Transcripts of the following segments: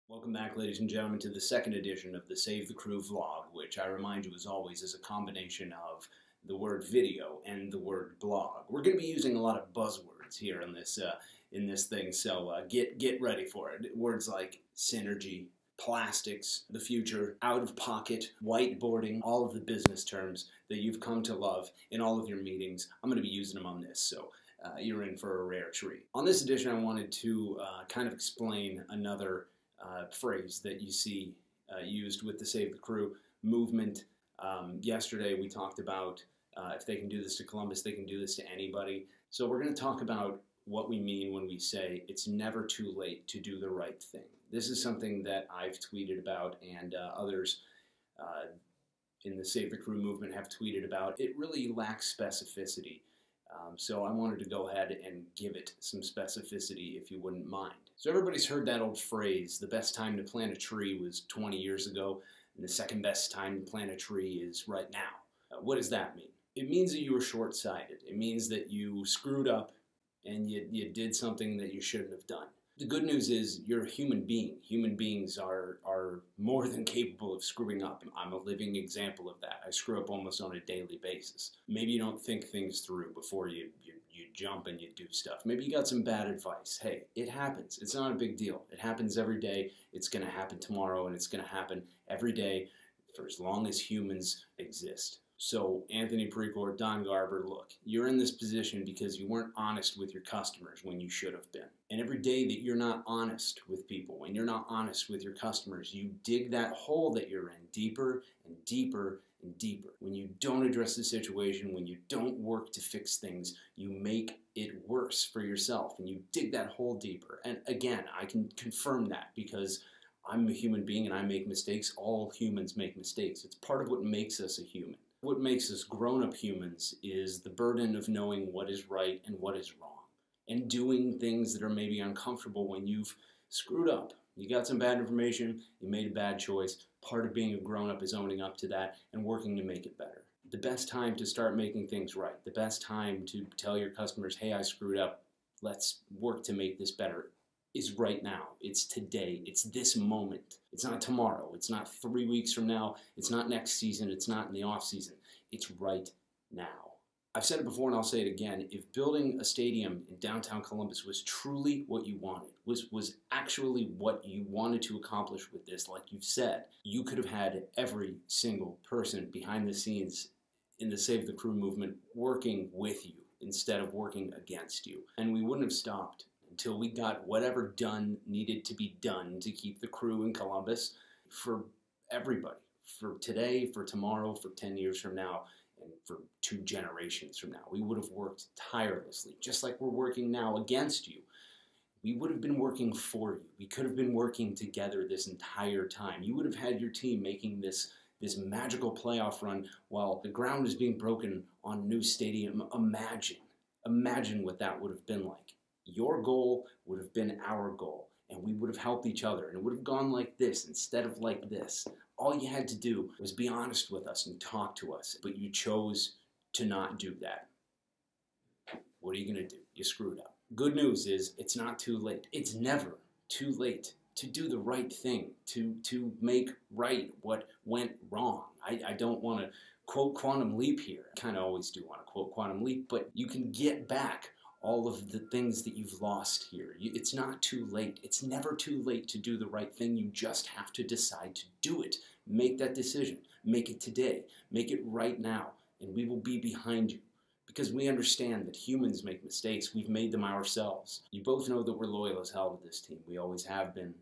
Welcome back, ladies and gentlemen, to the second edition of the Save the Crew vlog, which I remind you, as always, is a combination of the word video and the word blog. We're going to be using a lot of buzzwords here in this thing, so get ready for it. Words like synergy, plastics, the future, out of pocket, whiteboarding, all of the business terms that you've come to love in all of your meetings. I'm going to be using them on this, so you're in for a rare treat. On this edition, I wanted to kind of explain another phrase that you see used with the Save the Crew movement. Yesterday we talked about if they can do this to Columbus, they can do this to anybody. So we're going to talk about what we mean when we say it's never too late to do the right thing. This is something that I've tweeted about, and others in the Save the Crew movement have tweeted about. It really lacks specificity. So I wanted to go ahead and give it some specificity, if you wouldn't mind. So everybody's heard that old phrase, the best time to plant a tree was 20 years ago, and the second best time to plant a tree is right now. What does that mean? It means that you were short-sighted. It means that you screwed up and you did something that you shouldn't have done. The good news is you're a human being. Human beings are more than capable of screwing up. I'm a living example of that. I screw up almost on a daily basis. Maybe you don't think things through before you jump and you do stuff. Maybe you got some bad advice. Hey, it happens. It's not a big deal. It happens every day. It's going to happen tomorrow, and it's going to happen every day for as long as humans exist. So, Anthony Precourt, Don Garber, look, you're in this position because you weren't honest with your customers when you should have been. And every day that you're not honest with people, when you're not honest with your customers, you dig that hole that you're in deeper and deeper and deeper. When you don't address the situation, when you don't work to fix things, you make it worse for yourself, and you dig that hole deeper. And again, I can confirm that because I'm a human being and I make mistakes. All humans make mistakes. It's part of what makes us a human. What makes us grown-up humans is the burden of knowing what is right and what is wrong, and doing things that are maybe uncomfortable when you've screwed up. You got some bad information, you made a bad choice. Part of being a grown-up is owning up to that and working to make it better. The best time to start making things right, the best time to tell your customers, hey, I screwed up, let's work to make this better, is right now. It's today. It's this moment. It's not tomorrow. It's not 3 weeks from now. It's not next season. It's not in the off season. It's right now. I've said it before and I'll say it again. If building a stadium in downtown Columbus was truly what you wanted, was actually what you wanted to accomplish with this, like you've said, you could have had every single person behind the scenes in the Save the Crew movement working with you instead of working against you. And we wouldn't have stopped until we got whatever done needed to be done to keep the crew in Columbus for everybody, for today, for tomorrow, for 10 years from now, and for 2 generations from now. We would have worked tirelessly, just like we're working now against you. We would have been working for you. We could have been working together this entire time. You would have had your team making this magical playoff run while the ground is being broken on a new stadium. Imagine what that would have been like. Your goal would have been our goal, and we would have helped each other, and it would have gone like this instead of like this. All you had to do was be honest with us and talk to us, but you chose to not do that. What are you going to do? You screwed up. Good news is it's not too late. It's never too late to do the right thing, to make right what went wrong. I don't want to quote Quantum Leap here. I kind of always do want to quote Quantum Leap, but you can get back all of the things that you've lost here. It's not too late. It's never too late to do the right thing. You just have to decide to do it. Make that decision. Make it today. Make it right now. And we will be behind you. Because we understand that humans make mistakes. We've made them ourselves. You both know that we're loyal as hell to this team. We always have been.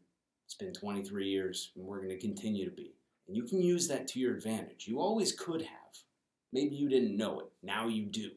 It's been 23 years, and we're going to continue to be. And you can use that to your advantage. You always could have. Maybe you didn't know it. Now you do.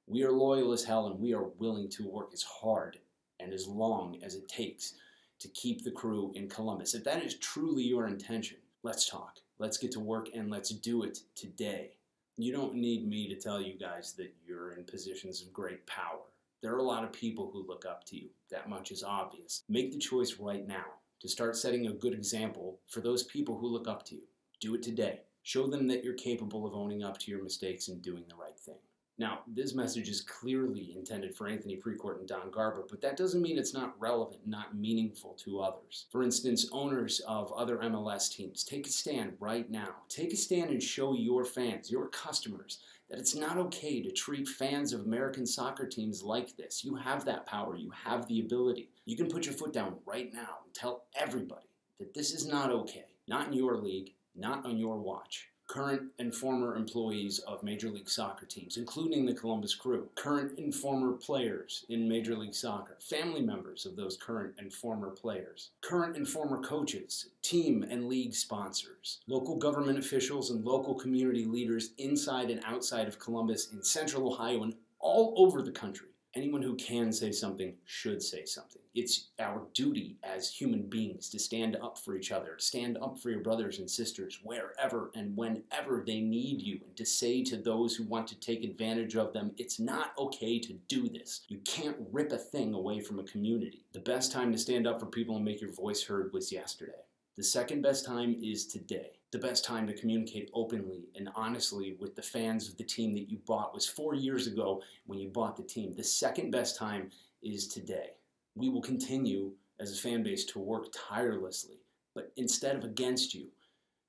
We are loyal as hell, and we are willing to work as hard and as long as it takes to keep the crew in Columbus. If that is truly your intention, let's talk. Let's get to work, and let's do it today. You don't need me to tell you guys that you're in positions of great power. There are a lot of people who look up to you. That much is obvious. Make the choice right now to start setting a good example for those people who look up to you. Do it today. Show them that you're capable of owning up to your mistakes and doing the right thing. Now, this message is clearly intended for Anthony Precourt and Don Garber, but that doesn't mean it's not relevant, not meaningful to others. For instance, owners of other MLS teams, take a stand right now. Take a stand and show your fans, your customers, that it's not okay to treat fans of American soccer teams like this. You have that power. You have the ability. You can put your foot down right now and tell everybody that this is not okay. Not in your league, not on your watch. Current and former employees of Major League Soccer teams, including the Columbus Crew, current and former players in Major League Soccer, family members of those current and former players, current and former coaches, team and league sponsors, local government officials and local community leaders inside and outside of Columbus, in Central Ohio, and all over the country. Anyone who can say something should say something. It's our duty as human beings to stand up for each other, to stand up for your brothers and sisters wherever and whenever they need you, and to say to those who want to take advantage of them, it's not okay to do this. You can't rip a thing away from a community. The best time to stand up for people and make your voice heard was yesterday. The second best time is today. The best time to communicate openly and honestly with the fans of the team that you bought was 4 years ago when you bought the team. The second best time is today. We will continue as a fan base to work tirelessly, but instead of against you,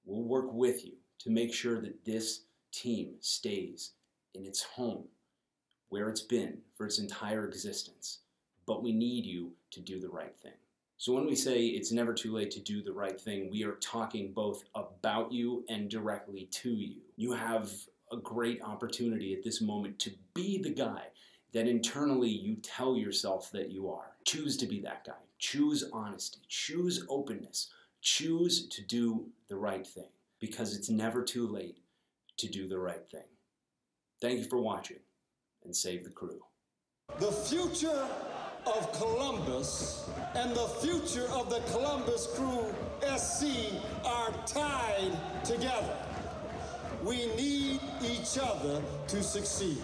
we'll work with you to make sure that this team stays in its home, where it's been for its entire existence. But we need you to do the right thing. So when we say it's never too late to do the right thing, we are talking both about you and directly to you. You have a great opportunity at this moment to be the guy that internally you tell yourself that you are. Choose to be that guy. Choose honesty. Choose openness. Choose to do the right thing, because it's never too late to do the right thing. Thank you for watching, and save the crew. The future of Columbus and the future of the Columbus Crew SC are tied together. We need each other to succeed.